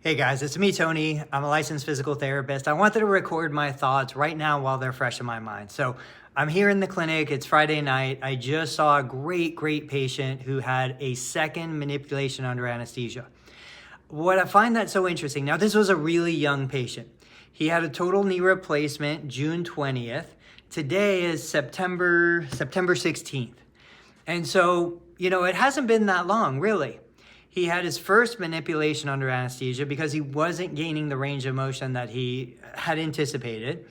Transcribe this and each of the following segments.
Hey guys, it's me, Tony. I'm a licensed physical therapist. I wanted to record my thoughts right now while they're fresh in my mind. So I'm here in the clinic. It's Friday night. I just saw a great patient who had a second manipulation under anesthesia. What I find that so interesting, now this was a really young patient. He had a total knee replacement June 20th. Today is September 16th. And so, it hasn't been that long, really. He had his first manipulation under anesthesia because he wasn't gaining the range of motion that he had anticipated.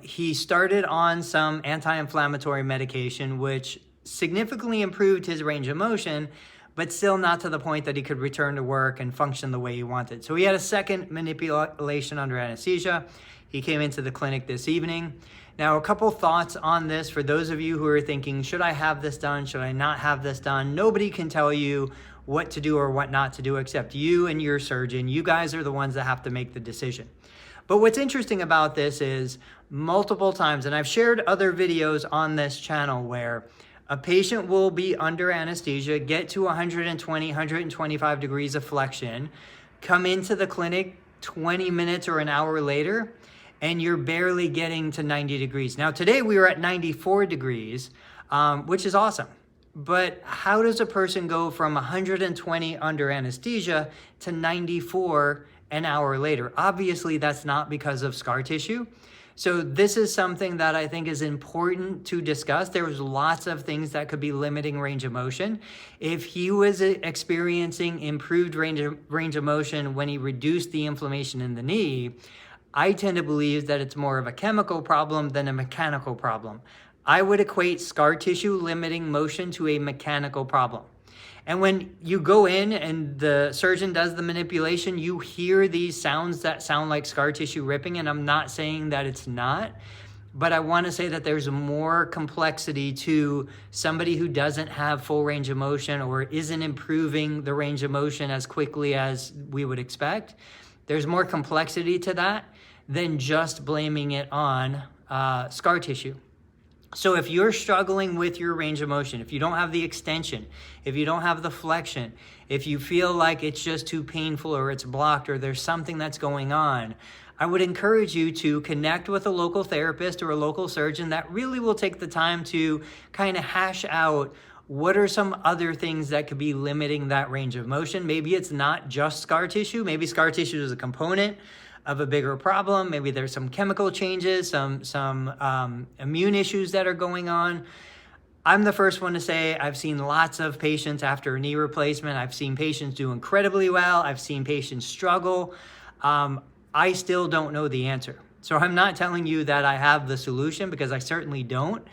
He started on some anti-inflammatory medication, which significantly improved his range of motion, but still not to the point that he could return to work and function the way he wanted. So he had a second manipulation under anesthesia. He came into the clinic this evening. Now, a couple thoughts on this for those of you who are thinking, should I have this done? Should I not have this done? Nobody can tell you what to do or what not to do except you and your surgeon. You guys are the ones that have to make the decision. But what's interesting about this is multiple times, and I've shared other videos on this channel where a patient will be under anesthesia, get to 120, 125 degrees of flexion, come into the clinic 20 minutes or an hour later, and you're barely getting to 90 degrees. Now, today we were at 94 degrees, which is awesome. But how does a person go from 120 under anesthesia to 94 an hour later? Obviously, that's not because of scar tissue. So this is something that I think is important to discuss. There's lots of things that could be limiting range of motion. If he was experiencing improved range of motion when he reduced the inflammation in the knee, I tend to believe that it's more of a chemical problem than a mechanical problem. I would equate scar tissue limiting motion to a mechanical problem. And when you go in and the surgeon does the manipulation, you hear these sounds that sound like scar tissue ripping, and I'm not saying that it's not, but I want to say that there's more complexity to somebody who doesn't have full range of motion or isn't improving the range of motion as quickly as we would expect. There's more complexity to that than just blaming it on scar tissue. So if you're struggling with your range of motion, if you don't have the extension, if you don't have the flexion, if you feel like it's just too painful or it's blocked or there's something that's going on, I would encourage you to connect with a local therapist or a local surgeon that really will take the time to kind of hash out what are some other things that could be limiting that range of motion. Maybe it's not just scar tissue. Maybe scar tissue is a component of a bigger problem. Maybe there's some chemical changes, some immune issues that are going on. I'm the first one to say I've seen lots of patients after a knee replacement. I've seen patients do incredibly well. I've seen patients struggle. I still don't know the answer. So I'm not telling you that I have the solution because I certainly don't.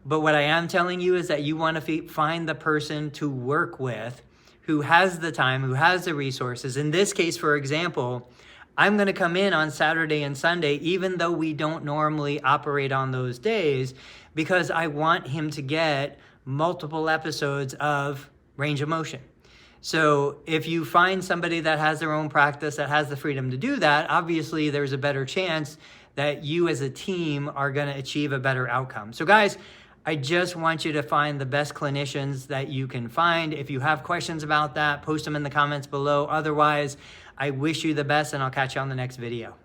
But what I am telling you is that you want to find the person to work with who has the time, who has the resources. In this case, for example, I'm going to come in on Saturday and Sunday, even though we don't normally operate on those days, because I want him to get multiple episodes of range of motion. So if you find somebody that has their own practice, that has the freedom to do that, obviously there's a better chance that you as a team are going to achieve a better outcome. So guys, I just want you to find the best clinicians that you can find. If you have questions about that, post them in the comments below. Otherwise, I wish you the best, and I'll catch you on the next video.